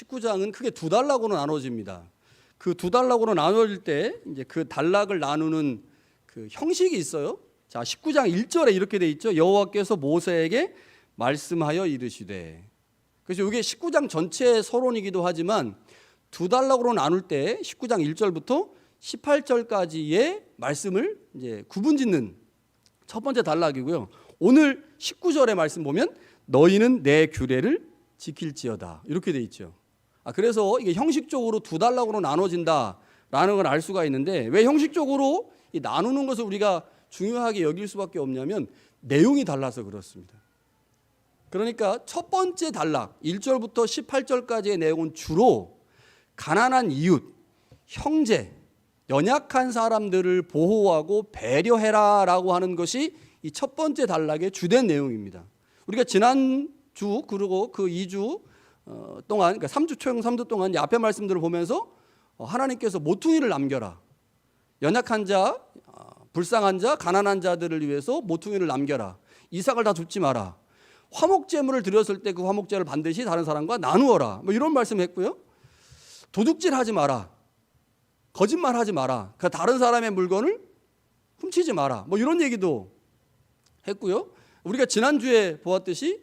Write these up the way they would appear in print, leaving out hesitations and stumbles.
19장은 크게 두 단락으로 나눠집니다. 그 두 단락으로 나눠질 때 이제 그 단락을 나누는 그 형식이 있어요. 자, 19장 1절에 이렇게 돼 있죠. 여호와께서 모세에게 말씀하여 이르시되. 그래서 이게 19장 전체의 서론이기도 하지만 두 단락으로 나눌 때 19장 1절부터 18절까지의 말씀을 이제 구분짓는 첫 번째 단락이고요. 오늘 19절의 말씀 보면 너희는 내 규례를 지킬지어다 이렇게 돼 있죠. 그래서 이게 형식적으로 두 단락으로 나눠진다라는 걸 알 수가 있는데 왜 형식적으로 이 나누는 것을 우리가 중요하게 여길 수밖에 없냐면 내용이 달라서 그렇습니다. 그러니까 첫 번째 단락 1절부터 18절까지의 내용은 주로 가난한 이웃, 형제, 연약한 사람들을 보호하고 배려해라라고 하는 것이 이 첫 번째 단락의 주된 내용입니다. 우리가 지난주 그리고 그 2주 동안, 그러니까 3주 총 3주 동안 앞에 말씀들을 보면서 하나님께서 모퉁이를 남겨라. 연약한 자, 불쌍한 자, 가난한 자들을 위해서 모퉁이를 남겨라. 이삭을 다 줍지 마라. 화목제물을 드렸을 때 그 화목제를 반드시 다른 사람과 나누어라. 뭐 이런 말씀을 했고요. 도둑질하지 마라. 거짓말하지 마라. 그 다른 사람의 물건을 훔치지 마라. 뭐 이런 얘기도 했고요. 우리가 지난주에 보았듯이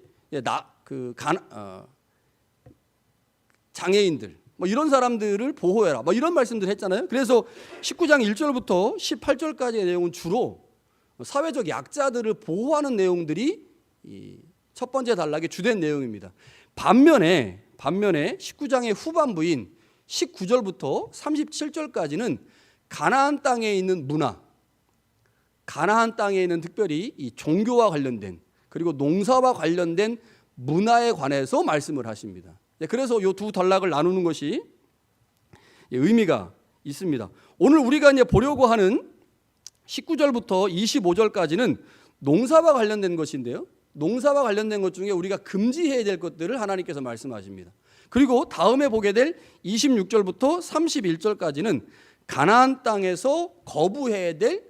장애인들 뭐 이런 사람들을 보호해라. 뭐 이런 말씀들 했잖아요. 그래서 19장 1절부터 18절까지의 내용은 주로 사회적 약자들을 보호하는 내용들이 이 첫 번째 단락의 주된 내용입니다. 반면에 19장의 후반부인 19절부터 37절까지는 가나안 땅에 있는 문화, 가나안 땅에 있는 특별히 이 종교와 관련된 그리고 농사와 관련된 문화에 관해서 말씀을 하십니다. 그래서 이 두 단락을 나누는 것이 의미가 있습니다. 오늘 우리가 이제 보려고 하는 19절부터 25절까지는 농사와 관련된 것인데요. 농사와 관련된 것 중에 우리가 금지해야 될 것들을 하나님께서 말씀하십니다. 그리고 다음에 보게 될 26절부터 31절까지는 가나안 땅에서 거부해야 될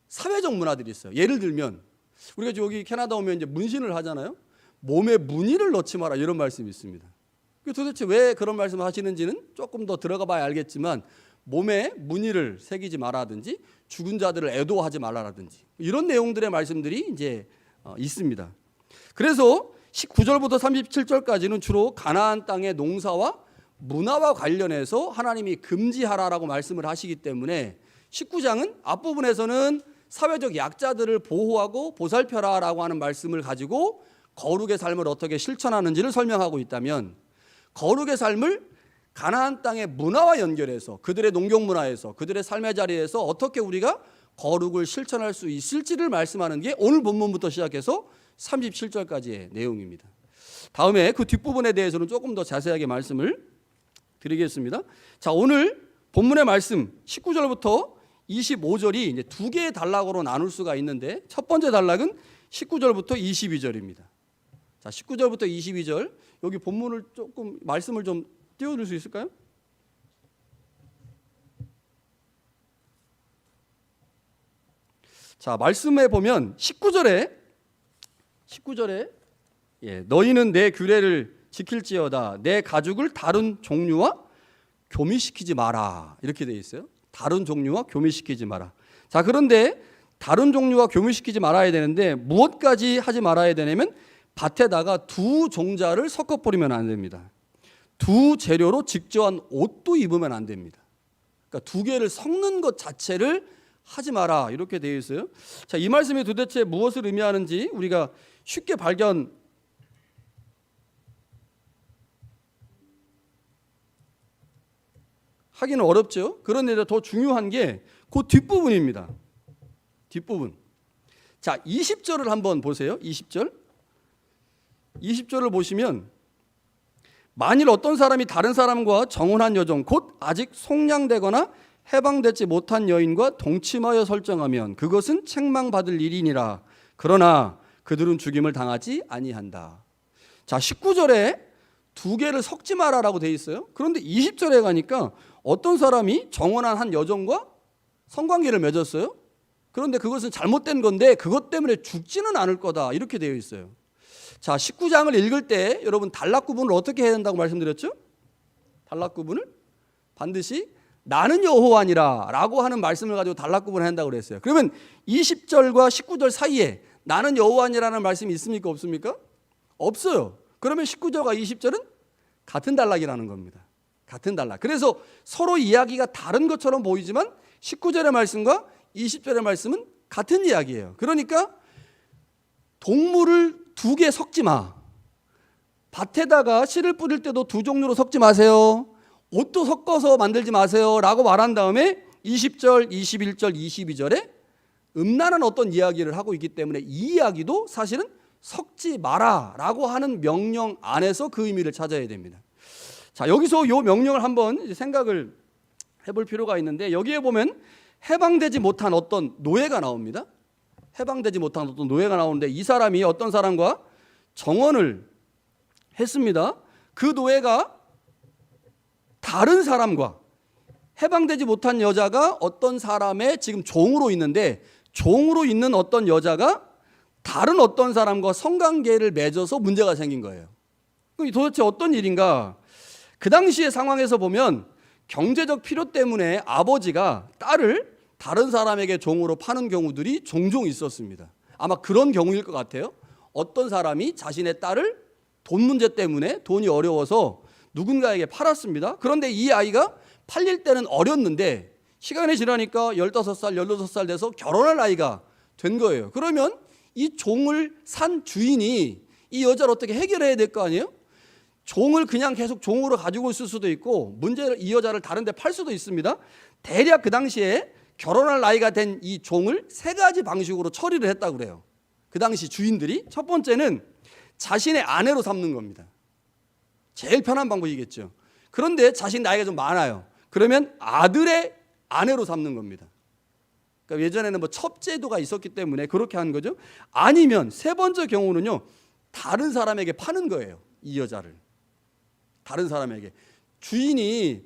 사회적 문화들이 있어요. 예를 들면 우리가 여기 캐나다 오면 이제 문신을 하잖아요. 몸에 무늬를 넣지 마라 이런 말씀이 있습니다. 도대체 왜 그런 말씀을 하시는지는 조금 더 들어가 봐야 알겠지만 몸에 무늬를 새기지 말라든지 죽은 자들을 애도하지 말라든지 이런 내용들의 말씀들이 이제 있습니다. 그래서 19절부터 37절까지는 주로 가나안 땅의 농사와 문화와 관련해서 하나님이 금지하라라고 말씀을 하시기 때문에 19장은 앞부분에서는 사회적 약자들을 보호하고 보살펴라라고 하는 말씀을 가지고 거룩의 삶을 어떻게 실천하는지를 설명하고 있다면 거룩의 삶을 가나안 땅의 문화와 연결해서 그들의 농경 문화에서 그들의 삶의 자리에서 어떻게 우리가 거룩을 실천할 수 있을지를 말씀하는 게 오늘 본문부터 시작해서 37절까지의 내용입니다. 다음에 그 뒷부분에 대해서는 조금 더 자세하게 말씀을 드리겠습니다. 자, 오늘 본문의 말씀 19절부터 25절이 이제 두 개의 단락으로 나눌 수가 있는데 첫 번째 단락은 19절부터 22절입니다. 자, 19절부터 22절 여기 본문을 조금 말씀을 좀 띄워줄 수 있을까요? 자, 말씀에 보면 19절에 너희는 내 규례를 지킬지어다 내 가죽을 다른 종류와 교미시키지 마라 이렇게 되어 있어요. 다른 종류와 교미시키지 마라. 자, 그런데 다른 종류와 교미시키지 말아야 되는데 무엇까지 하지 말아야 되냐면 밭에다가 두 종자를 섞어 뿌리면 안 됩니다. 두 재료로 직조한 옷도 입으면 안 됩니다. 그러니까 두 개를 섞는 것 자체를 하지 마라 이렇게 되어 있어요. 자, 이 말씀이 도대체 무엇을 의미하는지 우리가 쉽게 발견하기는 어렵죠. 그런데 더 중요한 게 그 뒷부분입니다. 뒷부분. 자, 20절을 한번 보세요. 20절을 보시면 만일 어떤 사람이 다른 사람과 정혼한 여종 곧 아직 속량되거나 해방되지 못한 여인과 동침하여 설정하면 그것은 책망받을 일이니라. 그러나 그들은 죽임을 당하지 아니한다. 자, 19절에 두 개를 섞지 마라라고 되어 있어요. 그런데 20절에 가니까 어떤 사람이 정혼한 한 여종과 성관계를 맺었어요. 그런데 그것은 잘못된 건데 그것 때문에 죽지는 않을 거다 이렇게 되어 있어요. 자, 19장을 읽을 때 여러분 단락 구분을 어떻게 해야 된다고 말씀드렸죠? 단락구분을 반드시 나는 여호와니라 라고 하는 말씀을 가지고 단락구분을 한다고 그랬어요. 그러면 20절과 19절 사이에 나는 여호와니라는 말씀이 있습니까? 없습니까? 없어요. 그러면 19절과 20절은 같은 단락이라는 겁니다. 같은 단락. 그래서 서로 이야기가 다른 것처럼 보이지만 19절의 말씀과 20절의 말씀은 같은 이야기예요. 그러니까 동물을 두 개 섞지 마. 밭에다가 씨를 뿌릴 때도 두 종류로 섞지 마세요. 옷도 섞어서 만들지 마세요 라고 말한 다음에 20절, 21절, 22절에 음란한 어떤 이야기를 하고 있기 때문에 이 이야기도 사실은 섞지 마라 라고 하는 명령 안에서 그 의미를 찾아야 됩니다. 자, 여기서 이 명령을 한번 생각을 해볼 필요가 있는데 여기에 보면 해방되지 못한 어떤 노예가 나옵니다. 해방되지 못한 어떤 노예가 나오는데 이 사람이 어떤 사람과 정혼을 했습니다. 그 노예가 다른 사람과 해방되지 못한 여자가 어떤 사람의 지금 종으로 있는데 종으로 있는 어떤 여자가 다른 어떤 사람과 성관계를 맺어서 문제가 생긴 거예요. 그럼 도대체 어떤 일인가? 그 당시의 상황에서 보면 경제적 필요 때문에 아버지가 딸을 다른 사람에게 종으로 파는 경우들이 종종 있었습니다. 아마 그런 경우일 것 같아요. 어떤 사람이 자신의 딸을 돈 문제 때문에 돈이 어려워서 누군가에게 팔았습니다. 그런데 이 아이가 팔릴 때는 어렸는데 시간이 지나니까 15살, 16살 돼서 결혼할 나이가 된 거예요. 그러면 이 종을 산 주인이 이 여자를 어떻게 해결해야 될 거 아니에요? 종을 그냥 계속 종으로 가지고 있을 수도 있고 문제를 이 여자를 다른 데 팔 수도 있습니다. 대략 그 당시에 결혼할 나이가 된 이 종을 세 가지 방식으로 처리를 했다고 그래요. 그 당시 주인들이 첫 번째는 자신의 아내로 삼는 겁니다. 제일 편한 방법이겠죠. 그런데 자신 나이가 좀 많아요. 그러면 아들의 아내로 삼는 겁니다. 그러니까 예전에는 뭐 첩제도가 있었기 때문에 그렇게 하는 거죠. 아니면 세 번째 경우는요, 다른 사람에게 파는 거예요. 이 여자를 다른 사람에게. 주인이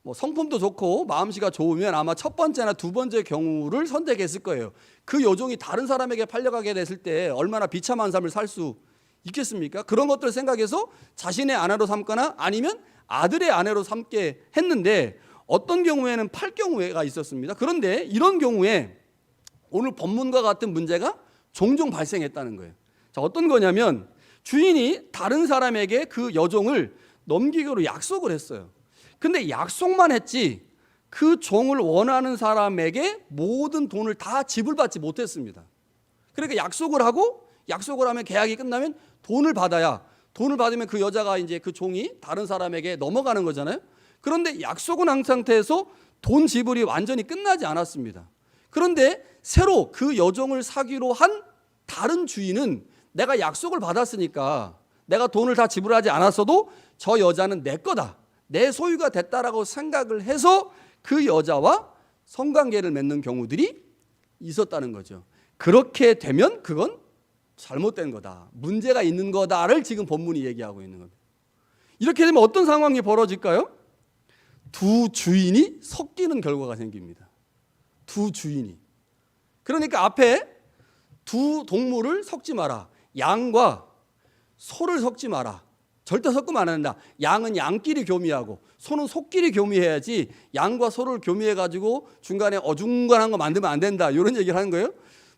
뭐 성품도 좋고 마음씨가 좋으면 아마 첫 번째나 두 번째 경우를 선택했을 거예요. 그 여종이 다른 사람에게 팔려가게 됐을 때 얼마나 비참한 삶을 살 수 있겠습니까? 그런 것들을 생각해서 자신의 아내로 삼거나 아니면 아들의 아내로 삼게 했는데 어떤 경우에는 팔 경우가 있었습니다. 그런데 이런 경우에 오늘 본문과 같은 문제가 종종 발생했다는 거예요. 자, 어떤 거냐면 주인이 다른 사람에게 그 여종을 넘기기로 약속을 했어요. 근데 약속만 했지 그 종을 원하는 사람에게 모든 돈을 다 지불받지 못했습니다. 그러니까 약속을 하면 계약이 끝나면 돈을 받아야, 돈을 받으면 그 여자가 이제 그 종이 다른 사람에게 넘어가는 거잖아요. 그런데 약속은 한 상태에서 돈 지불이 완전히 끝나지 않았습니다. 그런데 새로 그 여종을 사기로 한 다른 주인은 내가 약속을 받았으니까 내가 돈을 다 지불하지 않았어도 저 여자는 내 거다, 내 소유가 됐다라고 생각을 해서 그 여자와 성관계를 맺는 경우들이 있었다는 거죠. 그렇게 되면 그건 잘못된 거다, 문제가 있는 거다를 지금 본문이 얘기하고 있는 겁니다. 이렇게 되면 어떤 상황이 벌어질까요? 두 주인이 섞이는 결과가 생깁니다. 두 주인이. 그러니까 앞에 두 동물을 섞지 마라. 양과 소를 섞지 마라. 절대 섞으면 안 된다. 양은 양끼리 교미하고 소는 소끼리 교미해야지 양과 소를 교미해가지고 중간에 어중간한 거 만들면 안 된다. 이런 얘기를 하는 거예요.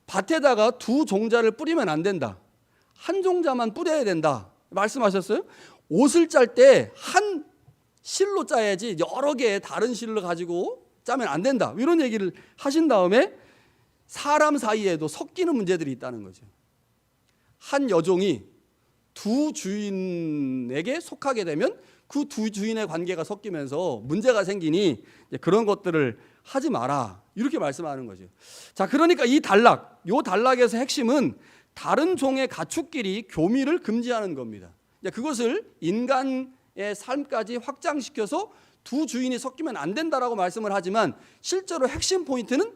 밭에다가 두 종자를 뿌리면 안 된다. 한 종자만 뿌려야 된다. 말씀하셨어요? 옷을 짤 때 한 실로 짜야지 여러 개의 다른 실을 가지고 짜면 안 된다. 이런 얘기를 하신 다음에 사람 사이에도 섞이는 문제들이 있다는 거죠. 한 여종이 두 주인에게 속하게 되면 그 두 주인의 관계가 섞이면서 문제가 생기니 그런 것들을 하지 마라. 이렇게 말씀하는 거죠. 자, 그러니까 이 단락에서 핵심은 다른 종의 가축끼리 교미를 금지하는 겁니다. 그것을 인간의 삶까지 확장시켜서 두 주인이 섞이면 안 된다라고 말씀을 하지만 실제로 핵심 포인트는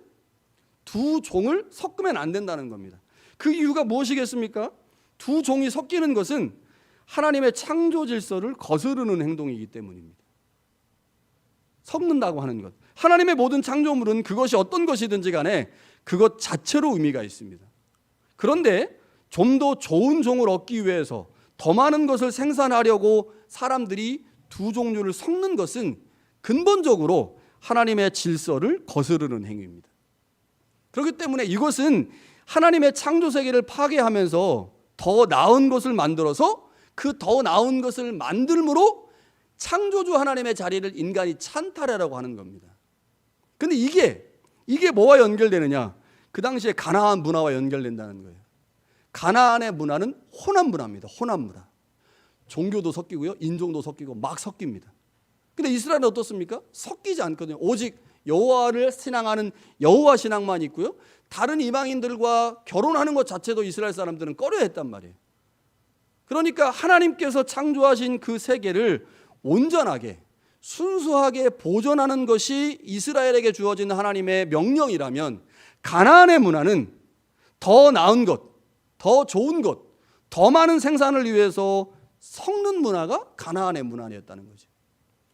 두 종을 섞으면 안 된다는 겁니다. 그 이유가 무엇이겠습니까? 두 종이 섞이는 것은 하나님의 창조 질서를 거스르는 행동이기 때문입니다. 섞는다고 하는 것. 하나님의 모든 창조물은 그것이 어떤 것이든지 간에 그것 자체로 의미가 있습니다. 그런데 좀 더 좋은 종을 얻기 위해서 더 많은 것을 생산하려고 사람들이 두 종류를 섞는 것은 근본적으로 하나님의 질서를 거스르는 행위입니다. 그렇기 때문에 이것은 하나님의 창조 세계를 파괴하면서 더 나은 것을 만들어서 그 더 나은 것을 만들므로 창조주 하나님의 자리를 인간이 찬탈하라고 하는 겁니다. 근데 이게 뭐와 연결되느냐? 그 당시에 가나안 문화와 연결된다는 거예요. 가나안의 문화는 혼합 문화입니다. 혼합 문화. 종교도 섞이고요, 인종도 섞이고 막 섞입니다. 근데 이스라엘은 어떻습니까? 섞이지 않거든요. 오직 여호와를 신앙하는 여호와 신앙만 있고요, 다른 이방인들과 결혼하는 것 자체도 이스라엘 사람들은 꺼려했단 말이에요. 그러니까 하나님께서 창조하신 그 세계를 온전하게 순수하게 보존하는 것이 이스라엘에게 주어진 하나님의 명령이라면, 가나안의 문화는 더 나은 것, 더 좋은 것, 더 많은 생산을 위해서 섞는 문화가 가나안의 문화였다는 거죠.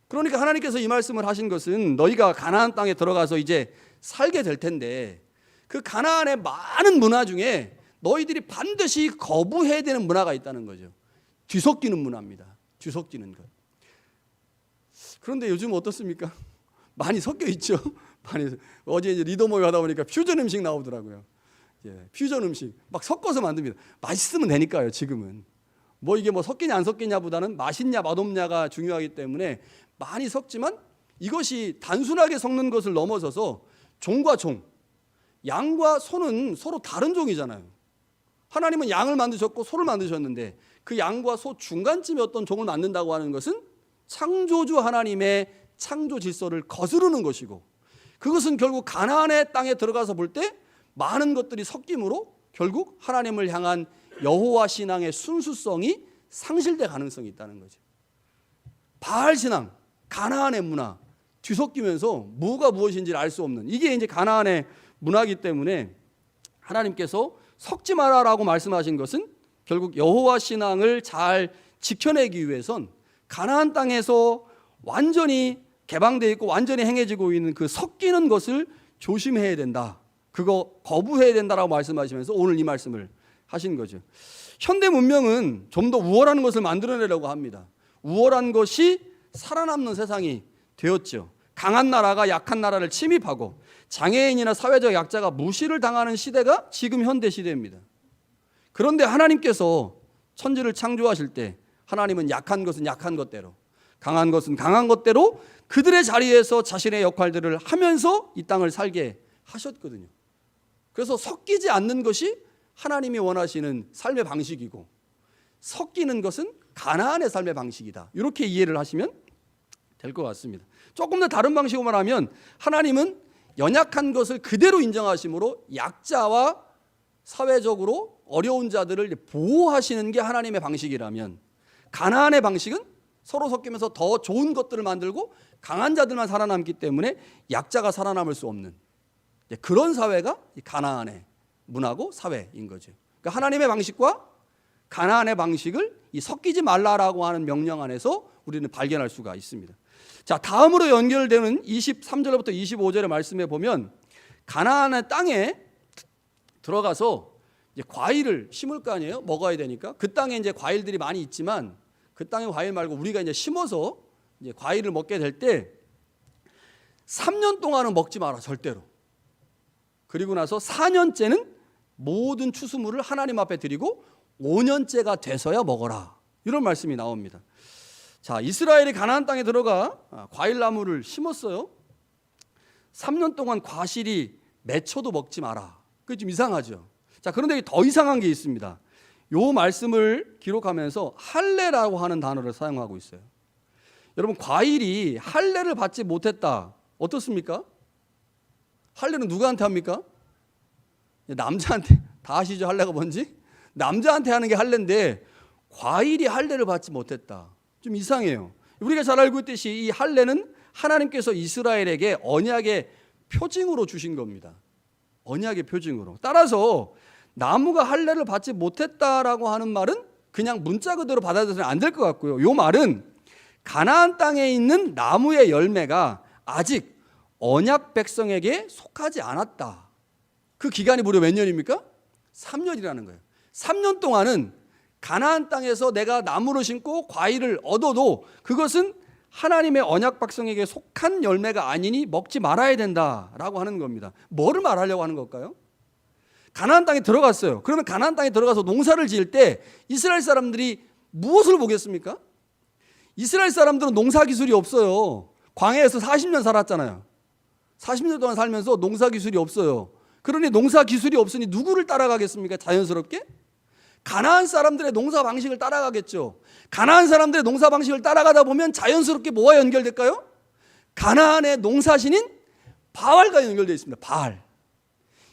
그러니까 하나님께서 이 말씀을 하신 것은 너희가 가나안 땅에 들어가서 이제 살게 될 텐데, 그 가나안의 많은 문화 중에 너희들이 반드시 거부해야 되는 문화가 있다는 거죠. 뒤섞이는 문화입니다. 뒤섞이는 것. 그런데 요즘 어떻습니까? 많이 섞여 있죠. 어제 이제 리더 모임 하다 보니까 퓨전 음식 나오더라고요. 퓨전 음식 막 섞어서 만듭니다. 맛있으면 되니까요. 지금은 이게 섞이냐 안 섞이냐보다는 맛있냐 맛없냐가 중요하기 때문에 많이 섞지만, 이것이 단순하게 섞는 것을 넘어서서 종과 종, 양과 소는 서로 다른 종이잖아요. 하나님은 양을 만드셨고 소를 만드셨는데 그 양과 소 중간쯤에 어떤 종을 만든다고 하는 것은 창조주 하나님의 창조 질서를 거스르는 것이고, 그것은 결국 가나안의 땅에 들어가서 볼 때 많은 것들이 섞임으로 결국 하나님을 향한 여호와 신앙의 순수성이 상실될 가능성이 있다는 거죠. 바알 신앙, 가나안의 문화 뒤섞이면서 뭐가 무엇인지를 알 수 없는, 이게 이제 가나안의 문화이기 때문에 하나님께서 섞지 마라라고 말씀하신 것은 결국 여호와 신앙을 잘 지켜내기 위해선 가나안 땅에서 완전히 개방되어 있고 완전히 행해지고 있는 그 섞이는 것을 조심해야 된다, 그거 거부해야 된다라고 말씀하시면서 오늘 이 말씀을 하신 거죠. 현대 문명은 좀 더 우월한 것을 만들어내려고 합니다. 우월한 것이 살아남는 세상이 되었죠. 강한 나라가 약한 나라를 침입하고 장애인이나 사회적 약자가 무시를 당하는 시대가 지금 현대 시대입니다. 그런데 하나님께서 천지를 창조하실 때 하나님은 약한 것은 약한 것대로, 강한 것은 강한 것대로 그들의 자리에서 자신의 역할들을 하면서 이 땅을 살게 하셨거든요. 그래서 섞이지 않는 것이 하나님이 원하시는 삶의 방식이고, 섞이는 것은 가나안의 삶의 방식이다, 이렇게 이해를 하시면 될 것 같습니다. 조금 더 다른 방식으로 말하면, 하나님은 연약한 것을 그대로 인정하심으로 약자와 사회적으로 어려운 자들을 보호하시는 게 하나님의 방식이라면, 가나안의 방식은 서로 섞이면서 더 좋은 것들을 만들고 강한 자들만 살아남기 때문에 약자가 살아남을 수 없는 그런 사회가 가나안의 문화고 사회인 거죠. 그러니까 하나님의 방식과 가나안의 방식을 이 섞이지 말라라고 하는 명령 안에서 우리는 발견할 수가 있습니다. 자, 다음으로 연결되는 23절부터 25절의 말씀에 보면, 가나안의 땅에 들어가서 이제 과일을 심을 거 아니에요? 먹어야 되니까. 그 땅에 이제 과일들이 많이 있지만 그 땅의 과일 말고 우리가 이제 심어서 이제 과일을 먹게 될 때 3년 동안은 먹지 마라, 절대로. 그리고 나서 4년째는 모든 추수물을 하나님 앞에 드리고 5년째가 돼서야 먹어라, 이런 말씀이 나옵니다. 자, 이스라엘이 가나안 땅에 들어가 과일나무를 심었어요. 3년 동안 과실이 맺혀도 먹지 마라. 그게 좀 이상하죠. 자, 그런데 더 이상한 게 있습니다. 요 말씀을 기록하면서 할례라고 하는 단어를 사용하고 있어요. 여러분, 과일이 할례를 받지 못했다, 어떻습니까? 할례는 누구한테 합니까? 남자한테. 다 아시죠, 할례가 뭔지? 남자한테 하는 게 할례인데 과일이 할례를 받지 못했다, 좀 이상해요. 우리가 잘 알고 있듯이 이 할례는 하나님께서 이스라엘에게 언약의 표징으로 주신 겁니다. 언약의 표징으로. 따라서 나무가 할례를 받지 못했다라고 하는 말은 그냥 문자 그대로 받아들여서는 안 될 것 같고요. 이 말은 가나안 땅에 있는 나무의 열매가 아직 언약 백성에게 속하지 않았다. 그 기간이 무려 몇 년입니까? 3년이라는 거예요. 3년 동안은 가나안 땅에서 내가 나무를 심고 과일을 얻어도 그것은 하나님의 언약 백성에게 속한 열매가 아니니 먹지 말아야 된다라고 하는 겁니다. 뭐를 말하려고 하는 걸까요? 가나안 땅에 들어갔어요. 그러면 가나안 땅에 들어가서 농사를 지을 때 이스라엘 사람들이 무엇을 보겠습니까? 이스라엘 사람들은 농사 기술이 없어요. 광야에서 40년 살았잖아요. 40년 동안 살면서 농사 기술이 없어요. 그러니 농사 기술이 없으니 누구를 따라가겠습니까? 자연스럽게 가나안 사람들의 농사 방식을 따라가겠죠. 가나안 사람들의 농사 방식을 따라가다 보면 자연스럽게 뭐와 연결될까요? 가나안의 농사신인 바알과 연결되어 있습니다. 바알.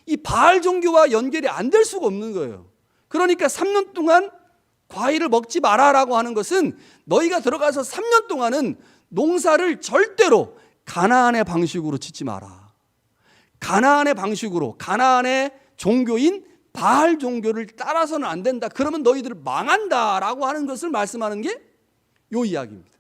이 바알 종교와 연결이 안 될 수가 없는 거예요. 그러니까 3년 동안 과일을 먹지 마라라고 하는 것은 너희가 들어가서 3년 동안은 농사를 절대로 가나안의 방식으로 짓지 마라. 가나안의 방식으로, 가나안의 종교인 바알 종교를 따라서는 안 된다. 그러면 너희들 망한다라고 하는 것을 말씀하는 게 이 이야기입니다.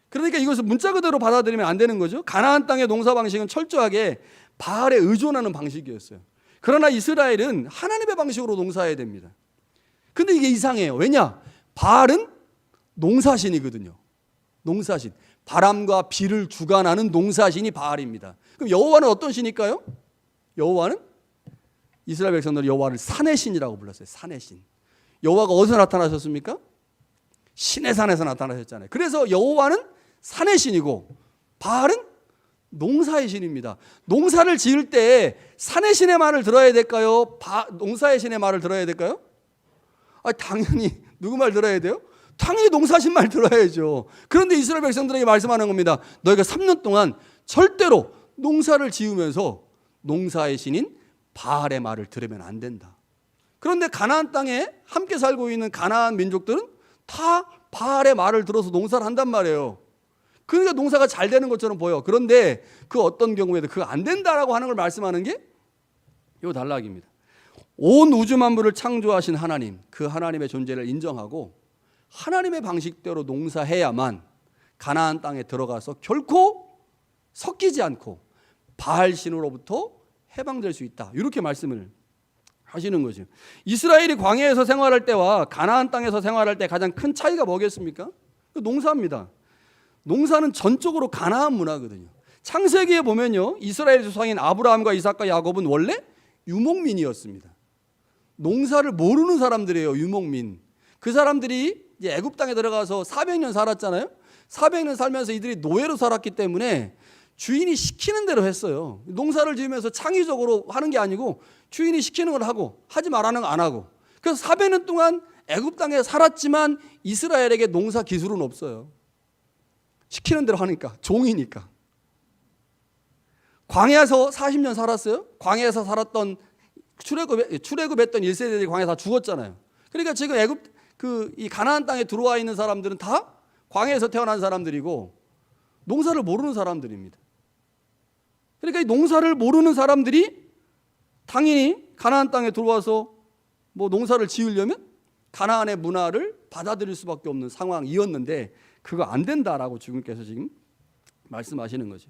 그러니까 이것을 문자 그대로 받아들이면 안 되는 거죠. 가나안 땅의 농사 방식은 철저하게 바알에 의존하는 방식이었어요. 그러나 이스라엘은 하나님의 방식으로 농사해야 됩니다. 근데 이게 이상해요. 왜냐? 바알은 농사신이거든요. 농사신. 바람과 비를 주관하는 농사신이 바알입니다. 그럼 여호와는 어떤 신일까요? 여호와는 이스라엘 백성들이 여호와를 산의 신이라고 불렀어요. 산의 신. 여호와가 어디서 나타나셨습니까? 시내산에서 나타나셨잖아요. 그래서 여호와는 산의 신이고 바알은 농사의 신입니다. 농사를 지을 때 산의 신의 말을 들어야 될까요? 농사의 신의 말을 들어야 될까요? 당연히 누구 말 들어야 돼요? 당연히 농사신 말 들어야죠. 그런데 이스라엘 백성들에게 말씀하는 겁니다. 너희가 3년 동안 절대로 농사를 지으면서 농사의 신인 바알의 말을 들으면 안 된다. 그런데 가나안 땅에 함께 살고 있는 가나안 민족들은 다 바알의 말을 들어서 농사를 한단 말이에요. 그러니까 농사가 잘 되는 것처럼 보여. 그런데 그 어떤 경우에도 그거 안 된다라고 하는 걸 말씀하는 게 이 단락입니다. 온 우주 만물을 창조하신 하나님, 그 하나님의 존재를 인정하고 하나님의 방식대로 농사해야만 가나안 땅에 들어가서 결코 섞이지 않고 바알 신으로부터 해방될 수 있다. 이렇게 말씀을 하시는 거죠. 이스라엘이 광야에서 생활할 때와 가나안 땅에서 생활할 때 가장 큰 차이가 뭐겠습니까? 농사입니다. 농사는 전적으로 가나안 문화거든요. 창세기에 보면요, 이스라엘 조상인 아브라함과 이삭과 야곱은 원래 유목민이었습니다. 농사를 모르는 사람들이에요. 유목민. 그 사람들이 이제 애굽 땅에 들어가서 400년 살았잖아요. 400년 살면서 이들이 노예로 살았기 때문에 주인이 시키는 대로 했어요. 농사를 지으면서 창의적으로 하는 게 아니고 주인이 시키는 걸 하고 하지 말라는 거 안 하고. 그래서 400년 동안 애굽 땅에 살았지만 이스라엘에게 농사 기술은 없어요. 시키는 대로 하니까, 종이니까. 광야에서 40년 살았어요. 광야에서 살았던 출애굽했던 1세대들이 광야에 다 죽었잖아요. 그러니까 지금 이 가나안 땅에 들어와 있는 사람들은 다 광야에서 태어난 사람들이고 농사를 모르는 사람들입니다. 그러니까 이 농사를 모르는 사람들이 당연히 가나안 땅에 들어와서 뭐 농사를 지으려면 가나안의 문화를 받아들일 수밖에 없는 상황이었는데 그거 안 된다라고 주님께서 지금 말씀하시는 거죠.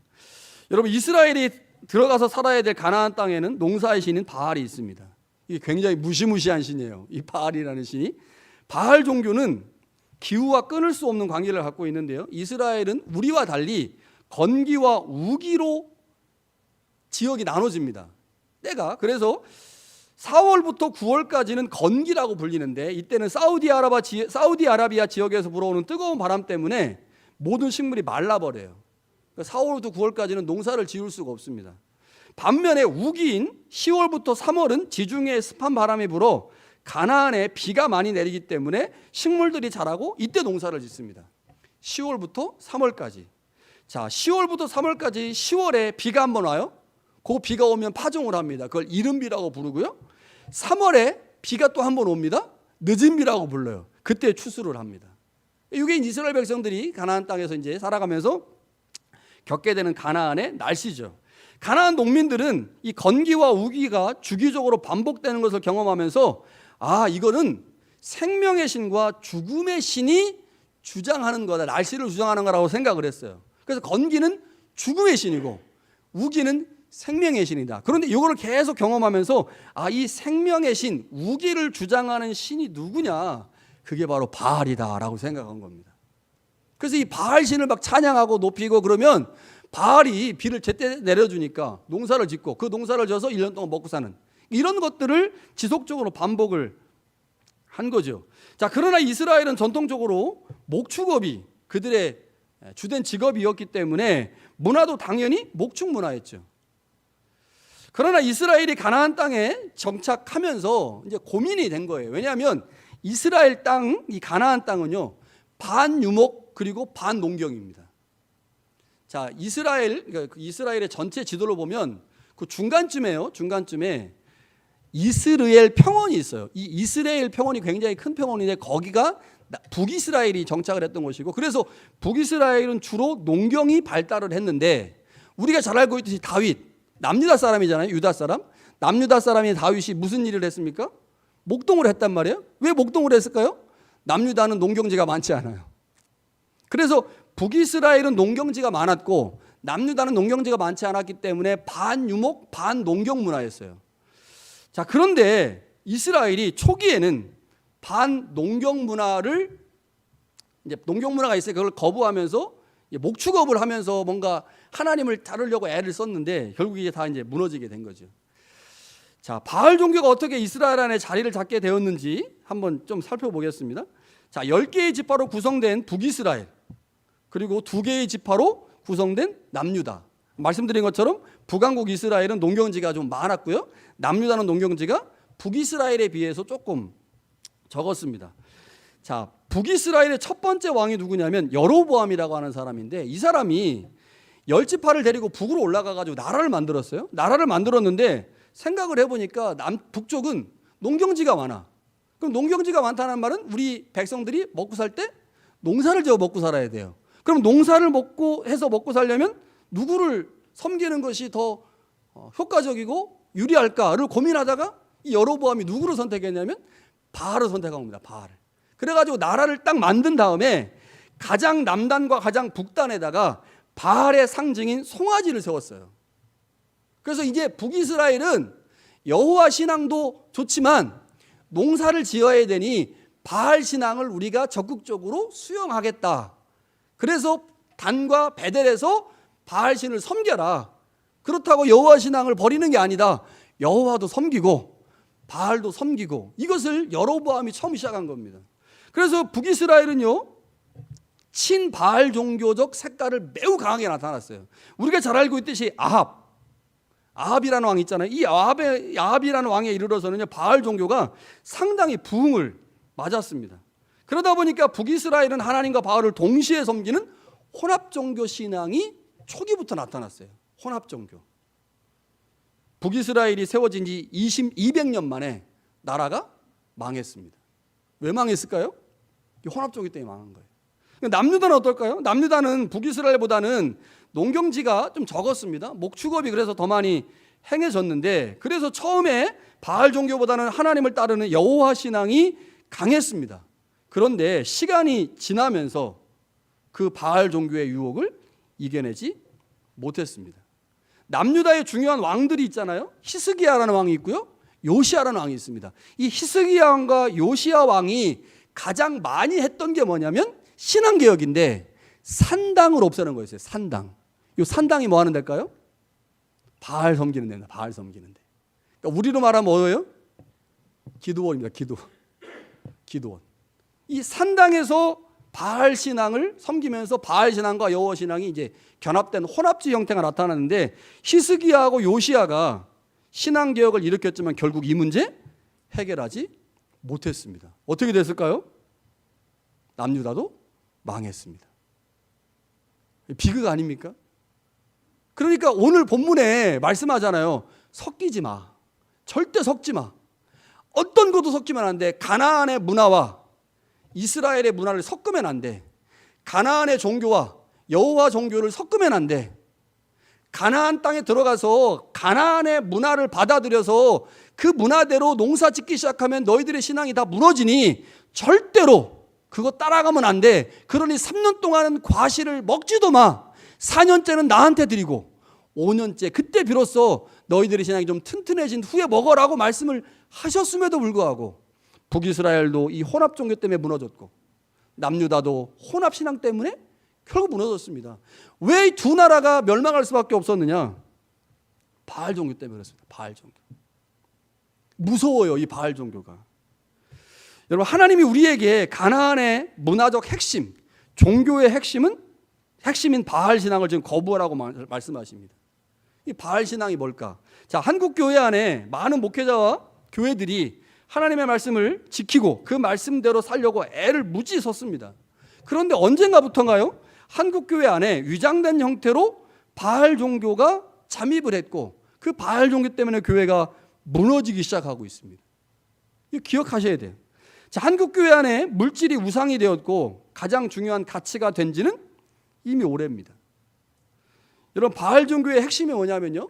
여러분, 이스라엘이 들어가서 살아야 될 가나안 땅에는 농사의 신인 바알이 있습니다. 이게 굉장히 무시무시한 신이에요. 이 바알이라는 신이. 바알 종교는 기후와 끊을 수 없는 관계를 갖고 있는데요. 이스라엘은 우리와 달리 건기와 우기로 지역이 나눠집니다. 때가. 그래서 4월부터 9월까지는 건기라고 불리는데 이때는 사우디아라비아 지역에서 불어오는 뜨거운 바람 때문에 모든 식물이 말라버려요. 4월부터 9월까지는 농사를 지을 수가 없습니다. 반면에 우기인 10월부터 3월은 지중해 습한 바람이 불어 가나안에 비가 많이 내리기 때문에 식물들이 자라고 이때 농사를 짓습니다. 10월부터 3월까지. 자, 10월부터 3월까지 10월에 비가 한번 와요. 그 비가 오면 파종을 합니다. 그걸 이른비라고 부르고요. 3월에 비가 또 한 번 옵니다. 늦은비라고 불러요. 그때 추수를 합니다. 이게 이스라엘 백성들이 가나안 땅에서 이제 살아가면서 겪게 되는 가나안의 날씨죠. 가나안 농민들은 이 건기와 우기가 주기적으로 반복되는 것을 경험하면서 이거는 생명의 신과 죽음의 신이 주장하는 거다. 날씨를 주장하는 거라고 생각을 했어요. 그래서 건기는 죽음의 신이고 우기는 생명의 신이다. 그런데 이거를 계속 경험하면서 이 생명의 신, 우기를 주장하는 신이 누구냐? 그게 바로 바알이다라고 생각한 겁니다. 그래서 이 바알신을 막 찬양하고 높이고 그러면 바알이 비를 제때 내려주니까 농사를 짓고 그 농사를 져서 1년 동안 먹고 사는 이런 것들을 지속적으로 반복을 한 거죠. 자, 그러나 이스라엘은 전통적으로 목축업이 그들의 주된 직업이었기 때문에 문화도 당연히 목축 문화였죠. 그러나 이스라엘이 가나안 땅에 정착하면서 이제 고민이 된 거예요. 왜냐하면 이스라엘 땅, 이 가나안 땅은요, 반유목 그리고 반농경입니다. 자, 이스라엘의 전체 지도를 보면 그 중간쯤에요. 중간쯤에 이스라엘 평원이 있어요. 이 이스라엘 평원이 굉장히 큰 평원인데 거기가 북이스라엘이 정착을 했던 곳이고, 그래서 북이스라엘은 주로 농경이 발달을 했는데, 우리가 잘 알고 있듯이 다윗 남유다 사람이잖아요. 유다 사람. 남유다 사람이 다윗이 무슨 일을 했습니까? 목동을 했단 말이에요. 왜 목동을 했을까요? 남유다는 농경지가 많지 않아요. 그래서 북이스라엘은 농경지가 많았고 남유다는 농경지가 많지 않았기 때문에 반유목 반농경 문화였어요. 자, 그런데 이스라엘이 초기에는 반농경 문화를, 이제 농경 문화가 있어요. 그걸 거부하면서 목축업을 하면서 뭔가 하나님을 다루려고 애를 썼는데 결국 이게 다 이제 무너지게 된 거죠. 자, 바알 종교가 어떻게 이스라엘 안에 자리를 잡게 되었는지 한번 좀 살펴보겠습니다. 자, 10개의 지파로 구성된 북이스라엘, 그리고 2개의 지파로 구성된 남유다. 말씀드린 것처럼 북왕국 이스라엘은 농경지가 좀 많았고요. 남유다는 농경지가 북이스라엘에 비해서 조금 적었습니다. 자, 북이스라엘의 첫 번째 왕이 누구냐면 여로보암이라고 하는 사람인데, 이 사람이 10지파를 데리고 북으로 올라가가지고 나라를 만들었어요. 나라를 만들었는데 생각을 해보니까 북쪽은 농경지가 많아. 그럼 농경지가 많다는 말은 우리 백성들이 먹고 살 때 농사를 지어 먹고 살아야 돼요. 그럼 농사를 해서 먹고 살려면 누구를 섬기는 것이 더 효과적이고 유리할까를 고민하다가 이 여로보암이 누구를 선택했냐면 바알을 선택한 겁니다. 바알을. 그래가지고 나라를 딱 만든 다음에 가장 남단과 가장 북단에다가 바알의 상징인 송아지를 세웠어요. 그래서 이제 북이스라엘은 여호와 신앙도 좋지만 농사를 지어야 되니 바알 신앙을 우리가 적극적으로 수용하겠다. 그래서 단과 베델에서 바알 신을 섬겨라. 그렇다고 여호와 신앙을 버리는 게 아니다. 여호와도 섬기고 바알도 섬기고, 이것을 여로보암이 처음 시작한 겁니다. 그래서 북이스라엘은요, 친바알 종교적 색깔을 매우 강하게 나타났어요. 우리가 잘 알고 있듯이 아합이라는 왕이 있잖아요. 이 아합이라는 왕에 이르러서는요, 바알 종교가 상당히 부흥을 맞았습니다. 그러다 보니까 북이스라엘은 하나님과 바알을 동시에 섬기는 혼합 종교 신앙이 초기부터 나타났어요. 혼합 종교. 북이스라엘이 세워진 지 200년 만에 나라가 망했습니다. 왜 망했을까요? 혼합 종교 때문에 망한 거예요. 남유다는 어떨까요? 남유다는 북이스라엘보다는 농경지가 좀 적었습니다. 목축업이 그래서 더 많이 행해졌는데, 그래서 처음에 바알 종교보다는 하나님을 따르는 여호와 신앙이 강했습니다. 그런데 시간이 지나면서 그 바알 종교의 유혹을 이겨내지 못했습니다. 남유다의 중요한 왕들이 있잖아요. 히스기야라는 왕이 있고요, 요시야라는 왕이 있습니다. 이 히스기야 왕과 요시야 왕이 가장 많이 했던 게 뭐냐면 신앙개혁인데 산당을 없애는 거였어요. 산당. 이 산당이 뭐 하는 데일까요? 바알 섬기는 데입니다. 바알 섬기는 데. 그러니까 우리로 말하면 뭐예요? 기도원입니다. 기도원. 이 산당에서 바알 신앙을 섬기면서 바알 신앙과 여호와 신앙이 이제 견합된 혼합지 형태가 나타났는데, 히스기야하고 요시야가 신앙 개혁을 일으켰지만 결국 이 문제 해결하지 못했습니다. 어떻게 됐을까요? 남유다도 망했습니다. 비극 아닙니까? 그러니까 오늘 본문에 말씀하잖아요. 섞이지 마. 절대 섞지 마. 어떤 것도 섞이면 안 돼. 가나안의 문화와 이스라엘의 문화를 섞으면 안 돼. 가나안의 종교와 여호와 종교를 섞으면 안 돼. 가나안 땅에 들어가서 가나안의 문화를 받아들여서 그 문화대로 농사 짓기 시작하면 너희들의 신앙이 다 무너지니 절대로 그거 따라가면 안 돼. 그러니 3년 동안은 과실을 먹지도 마. 4년째는 나한테 드리고 5년째 그때 비로소 너희들의 신앙이 좀 튼튼해진 후에 먹어라고 말씀을 하셨음에도 불구하고 북이스라엘도 이 혼합 종교 때문에 무너졌고 남유다도 혼합 신앙 때문에 결국 무너졌습니다. 왜 이 두 나라가 멸망할 수밖에 없었느냐? 바알 종교 때문에 그렇습니다. 바알 종교. 무서워요, 이 바알 종교가. 여러분, 하나님이 우리에게 가나안의 문화적 핵심, 종교의 핵심인 바알 신앙을 지금 거부하라고 말씀하십니다. 이 바알 신앙이 뭘까? 자, 한국 교회 안에 많은 목회자와 교회들이 하나님의 말씀을 지키고 그 말씀대로 살려고 애를 무지 썼습니다. 그런데 언젠가부터인가요? 한국 교회 안에 위장된 형태로 바알 종교가 잠입을 했고 그 바알 종교 때문에 교회가 무너지기 시작하고 있습니다. 이거 기억하셔야 돼요. 자, 한국 교회 안에 물질이 우상이 되었고 가장 중요한 가치가 된 지는 이미 오래입니다. 여러분, 바알 종교의 핵심이 뭐냐면요,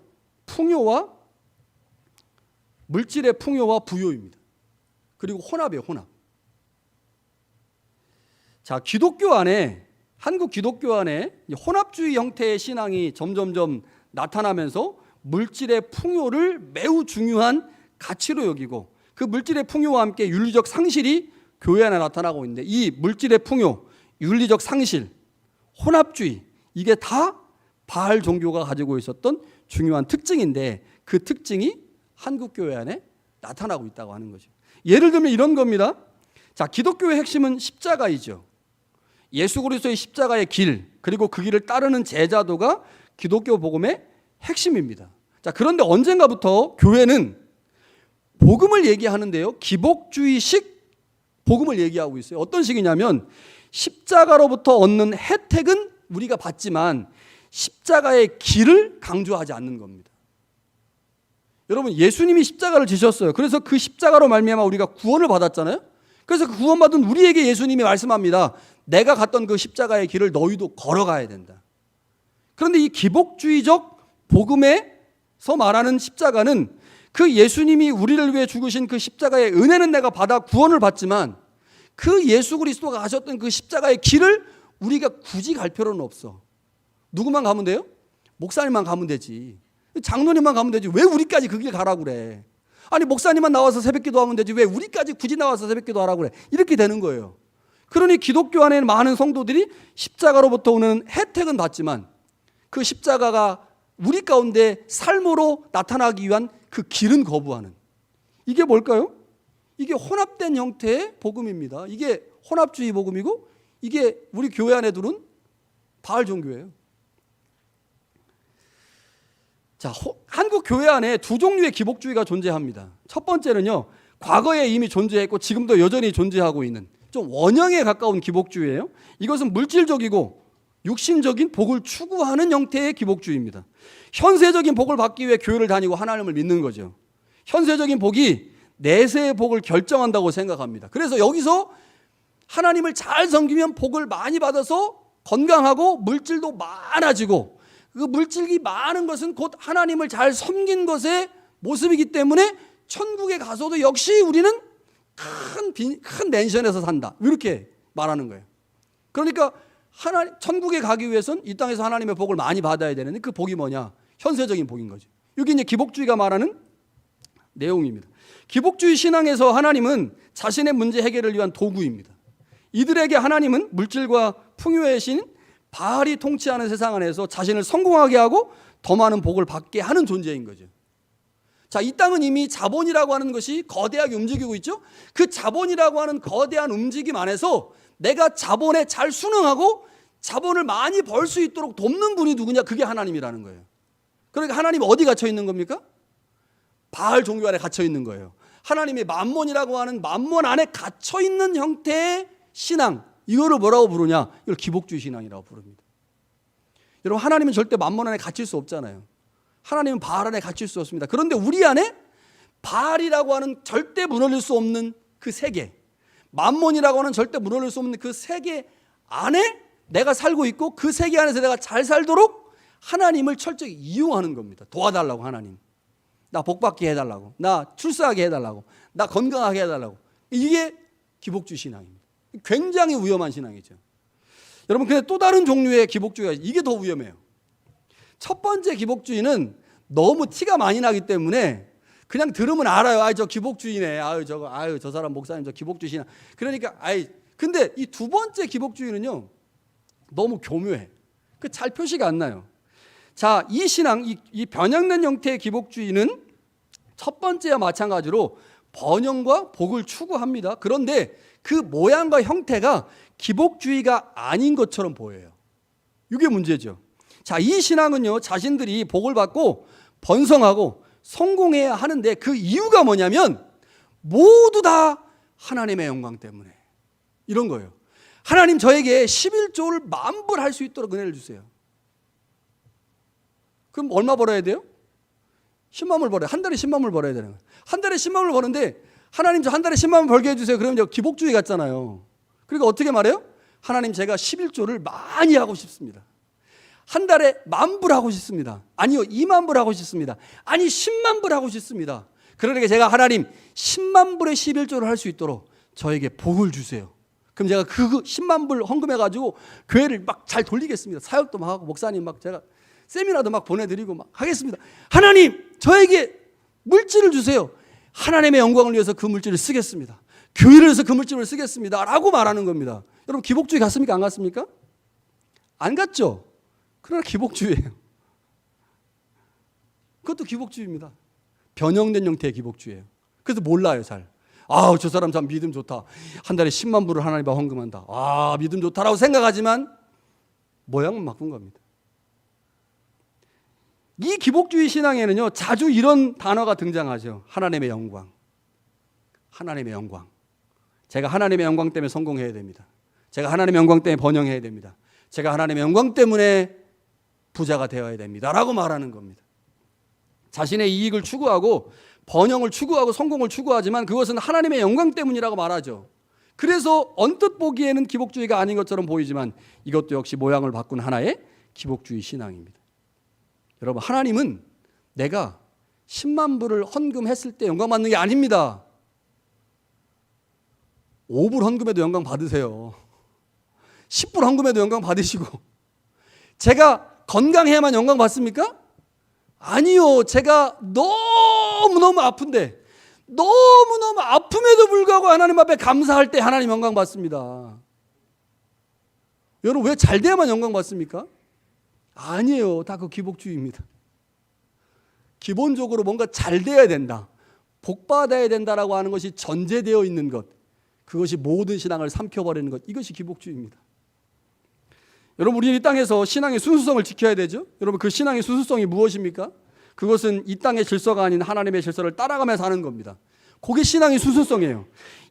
물질의 풍요와 부요입니다. 그리고 혼합이에요, 혼합. 자, 한국 기독교 안에 혼합주의 형태의 신앙이 점점점 나타나면서 물질의 풍요를 매우 중요한 가치로 여기고 그 물질의 풍요와 함께 윤리적 상실이 교회 안에 나타나고 있는데 이 물질의 풍요, 윤리적 상실, 혼합주의, 이게 다 바알 종교가 가지고 있었던 중요한 특징인데 그 특징이 한국 교회 안에 나타나고 있다고 하는 거죠. 예를 들면 이런 겁니다. 자, 기독교의 핵심은 십자가이죠. 예수 그리스도의 십자가의 길, 그리고 그 길을 따르는 제자도가 기독교 복음의 핵심입니다. 자, 그런데 언젠가부터 교회는 복음을 얘기하는데요, 기복주의식 복음을 얘기하고 있어요. 어떤 식이냐면 십자가로부터 얻는 혜택은 우리가 받지만 십자가의 길을 강조하지 않는 겁니다. 여러분, 예수님이 십자가를 지셨어요. 그래서 그 십자가로 말미암아 우리가 구원을 받았잖아요. 그래서 그 구원받은 우리에게 예수님이 말씀합니다. 내가 갔던 그 십자가의 길을 너희도 걸어가야 된다. 그런데 이 기복주의적 복음에서 말하는 십자가는 그 예수님이 우리를 위해 죽으신 그 십자가의 은혜는 내가 받아 구원을 받지만 그 예수 그리스도가 가셨던 그 십자가의 길을 우리가 굳이 갈 필요는 없어. 누구만 가면 돼요? 목사님만 가면 되지. 장로님만 가면 되지. 왜 우리까지 그 길 가라고 그래? 아니, 목사님만 나와서 새벽기도 하면 되지. 왜 우리까지 굳이 나와서 새벽기도 하라고 그래? 이렇게 되는 거예요. 그러니 기독교 안에 많은 성도들이 십자가로부터 오는 혜택은 받지만 그 십자가가 우리 가운데 삶으로 나타나기 위한 그 길은 거부하는, 이게 뭘까요? 이게 혼합된 형태의 복음입니다. 이게 혼합주의 복음이고 이게 우리 교회 안에 들은 바알 종교예요. 자, 한국 교회 안에 두 종류의 기복주의가 존재합니다. 첫 번째는요, 과거에 이미 존재했고 지금도 여전히 존재하고 있는 좀 원형에 가까운 기복주의예요. 이것은 물질적이고 육신적인 복을 추구하는 형태의 기복주의입니다. 현세적인 복을 받기 위해 교회를 다니고 하나님을 믿는 거죠. 현세적인 복이 내세의 복을 결정한다고 생각합니다. 그래서 여기서 하나님을 잘 섬기면 복을 많이 받아서 건강하고 물질도 많아지고, 그 물질이 많은 것은 곧 하나님을 잘 섬긴 것의 모습이기 때문에 천국에 가서도 역시 우리는 큰 맨션에서 산다, 이렇게 말하는 거예요. 그러니까 천국에 가기 위해서는 이 땅에서 하나님의 복을 많이 받아야 되는데 그 복이 뭐냐? 현세적인 복인 거죠. 이게 이제 기복주의가 말하는 내용입니다. 기복주의 신앙에서 하나님은 자신의 문제 해결을 위한 도구입니다. 이들에게 하나님은 물질과 풍요의 신 바알이 통치하는 세상 안에서 자신을 성공하게 하고 더 많은 복을 받게 하는 존재인 거죠. 자, 이 땅은 이미 자본이라고 하는 것이 거대하게 움직이고 있죠. 그 자본이라고 하는 거대한 움직임 안에서 내가 자본에 잘 순응하고 자본을 많이 벌 수 있도록 돕는 분이 누구냐? 그게 하나님이라는 거예요. 그러니까 하나님이 어디 갇혀 있는 겁니까? 바알 종교 안에 갇혀 있는 거예요. 하나님이 만몬이라고 하는 만몬 안에 갇혀 있는 형태의 신앙, 이거를 뭐라고 부르냐? 이걸 기복주의 신앙이라고 부릅니다. 여러분, 하나님은 절대 만몬 안에 갇힐 수 없잖아요. 하나님은 바알 안에 갇힐 수 없습니다. 그런데 우리 안에 바알이라고 하는 절대 무너질 수 없는 그 세계, 만몬이라고 하는 절대 무너질 수 없는 그 세계 안에 내가 살고 있고 그 세계 안에서 내가 잘 살도록 하나님을 철저히 이용하는 겁니다. 도와달라고, 하나님. 나 복받게 해달라고, 나 출세하게 해달라고, 나 건강하게 해달라고. 이게 기복주의 신앙입니다. 굉장히 위험한 신앙이죠. 여러분, 근데 또 다른 종류의 기복주의가, 이게 더 위험해요. 첫 번째 기복주의는 너무 티가 많이 나기 때문에 그냥 들으면 알아요. 저 기복주의네. 저 사람 목사님 저 기복주의 신앙. 그러니까 근데 이 두 번째 기복주의는요, 너무 교묘해. 그 잘 표시가 안 나요. 자, 이 신앙, 이 변형된 형태의 기복주의는 첫 번째와 마찬가지로 번영과 복을 추구합니다. 그런데 그 모양과 형태가 기복주의가 아닌 것처럼 보여요. 이게 문제죠. 자, 이 신앙은요, 자신들이 복을 받고 번성하고 성공해야 하는데 그 이유가 뭐냐면 모두 다 하나님의 영광 때문에 이런 거예요. 하나님 저에게 11조를 만불할 수 있도록 은혜를 주세요. 그럼 얼마 벌어야 돼요? 10만 불 벌어요. 한 달에 10만 불 벌어야 되는 거예요. 한 달에 10만 불 버는데 하나님 저 한 달에 10만 불 벌게 해주세요. 그러면 이제 기복주의 같잖아요. 그러니까 어떻게 말해요? 하나님 제가 11조를 많이 하고 싶습니다. 한 달에 10,000불 하고 싶습니다. 아니요 20,000불 하고 싶습니다. 아니 10만 불 하고 싶습니다. 그러니까 제가 하나님 10만 불의 11조를 할 수 있도록 저에게 복을 주세요. 그럼 제가 그 10만 불 헌금해가지고 교회를 막 잘 돌리겠습니다. 사역도 막 하고 목사님 막 제가 세미나도 막 보내드리고 막 하겠습니다. 하나님 저에게 물질을 주세요. 하나님의 영광을 위해서 그 물질을 쓰겠습니다. 교회를 위해서 그 물질을 쓰겠습니다. 라고 말하는 겁니다. 여러분 기복주의 같습니까? 안 같습니까? 안 같죠? 그러나 기복주의예요. 그것도 기복주의입니다. 변형된 형태의 기복주의예요. 그래서 몰라요 잘. 아, 저 사람 참 믿음 좋다. 한 달에 10만 불을 하나님 앞에 헌금한다. 아, 믿음 좋다라고 생각하지만 모양은 바꾼 겁니다. 이 기복주의 신앙에는요 자주 이런 단어가 등장하죠. 하나님의 영광. 하나님의 영광. 제가 하나님의 영광 때문에 성공해야 됩니다. 제가 하나님의 영광 때문에 번영해야 됩니다. 제가 하나님의 영광 때문에 부자가 되어야 됩니다. 라고 말하는 겁니다. 자신의 이익을 추구하고 번영을 추구하고 성공을 추구하지만 그것은 하나님의 영광 때문이라고 말하죠. 그래서 언뜻 보기에는 기복주의가 아닌 것처럼 보이지만 이것도 역시 모양을 바꾼 하나의 기복주의 신앙입니다. 여러분 하나님은 내가 10만 불을 헌금했을 때 영광 받는 게 아닙니다. 5불 헌금해도 영광 받으세요. 10불 헌금해도 영광 받으시고 제가 건강해야만 영광 받습니까? 아니요. 제가 너무너무 아픈데 너무너무 아픔에도 불구하고 하나님 앞에 감사할 때 하나님 영광 받습니다. 여러분 왜 잘 돼야만 영광 받습니까? 아니에요. 다 그 기복주의입니다. 기본적으로 뭔가 잘 돼야 된다. 복 받아야 된다라고 하는 것이 전제되어 있는 것. 그것이 모든 신앙을 삼켜버리는 것. 이것이 기복주의입니다. 여러분 우리 이 땅에서 신앙의 순수성을 지켜야 되죠. 여러분 그 신앙의 순수성이 무엇입니까? 그것은 이 땅의 질서가 아닌 하나님의 질서를 따라가며 사는 겁니다. 그게 신앙의 순수성이에요.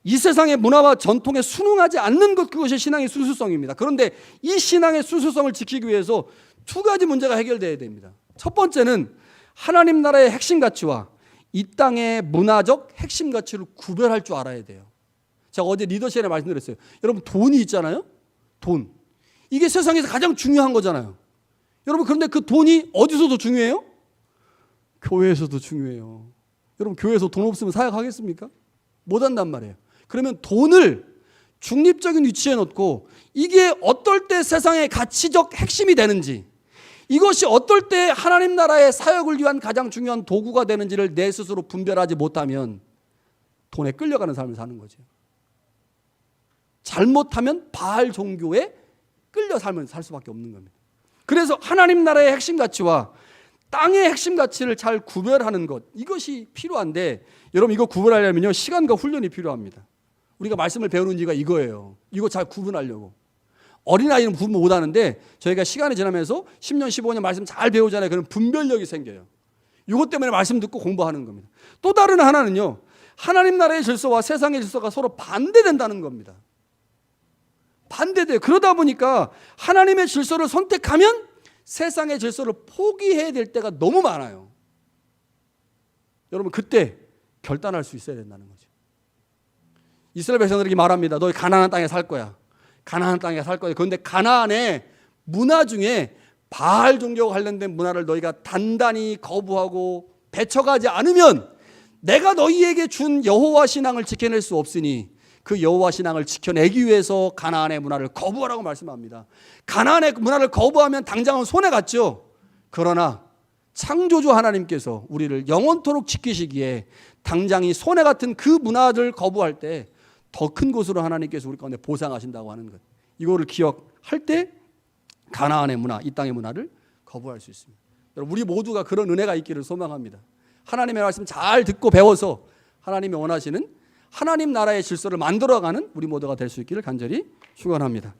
이 세상의 문화와 전통에 순응하지 않는 것, 그것이 신앙의 순수성입니다. 그런데 이 신앙의 순수성을 지키기 위해서 두 가지 문제가 해결돼야 됩니다. 첫 번째는 하나님 나라의 핵심 가치와 이 땅의 문화적 핵심 가치를 구별할 줄 알아야 돼요. 제가 어제 리더 시간에 말씀드렸어요. 여러분 돈이 있잖아요. 돈. 이게 세상에서 가장 중요한 거잖아요. 여러분 그런데 그 돈이 어디서도 중요해요? 교회에서도 중요해요. 여러분 교회에서 돈 없으면 사역하겠습니까? 못한단 말이에요. 그러면 돈을 중립적인 위치에 놓고 이게 어떨 때 세상의 가치적 핵심이 되는지, 이것이 어떨 때 하나님 나라의 사역을 위한 가장 중요한 도구가 되는지를 내 스스로 분별하지 못하면 돈에 끌려가는 삶을 사는 거죠. 잘못하면 바알 종교에 끌려 삶을 살 수밖에 없는 겁니다. 그래서 하나님 나라의 핵심 가치와 땅의 핵심 가치를 잘 구별하는 것, 이것이 필요한데 여러분 이거 구별하려면요 시간과 훈련이 필요합니다. 우리가 말씀을 배우는 이유가 이거예요. 이거 잘 구분하려고. 어린아이는 구분 못하는데 저희가 시간이 지나면서 10년 15년 말씀 잘 배우잖아요. 그럼 분별력이 생겨요. 이것 때문에 말씀 듣고 공부하는 겁니다. 또 다른 하나는요 하나님 나라의 질서와 세상의 질서가 서로 반대된다는 겁니다. 반대돼요. 그러다 보니까 하나님의 질서를 선택하면 세상의 질서를 포기해야 될 때가 너무 많아요. 여러분 그때 결단할 수 있어야 된다는 거죠. 이스라엘 백성들에게 말합니다. 너희 가나안 땅에 살 거야. 가나안 땅에 살 거야. 그런데 가나안의 문화 중에 바알 종교와 관련된 문화를 너희가 단단히 거부하고 배척하지 않으면 내가 너희에게 준 여호와 신앙을 지켜낼 수 없으니 그 여호와 신앙을 지켜내기 위해서 가나안의 문화를 거부하라고 말씀합니다. 가나안의 문화를 거부하면 당장은 손해갔죠. 그러나 창조주 하나님께서 우리를 영원토록 지키시기에 당장 이 손해 같은 그 문화를 거부할 때 더 큰 곳으로 하나님께서 우리 가운데 보상하신다고 하는 것. 이거를 기억할 때 가나안의 문화, 이 땅의 문화를 거부할 수 있습니다. 여러분, 우리 모두가 그런 은혜가 있기를 소망합니다. 하나님의 말씀 잘 듣고 배워서 하나님이 원하시는 하나님 나라의 질서를 만들어가는 우리 모두가 될 수 있기를 간절히 축원합니다.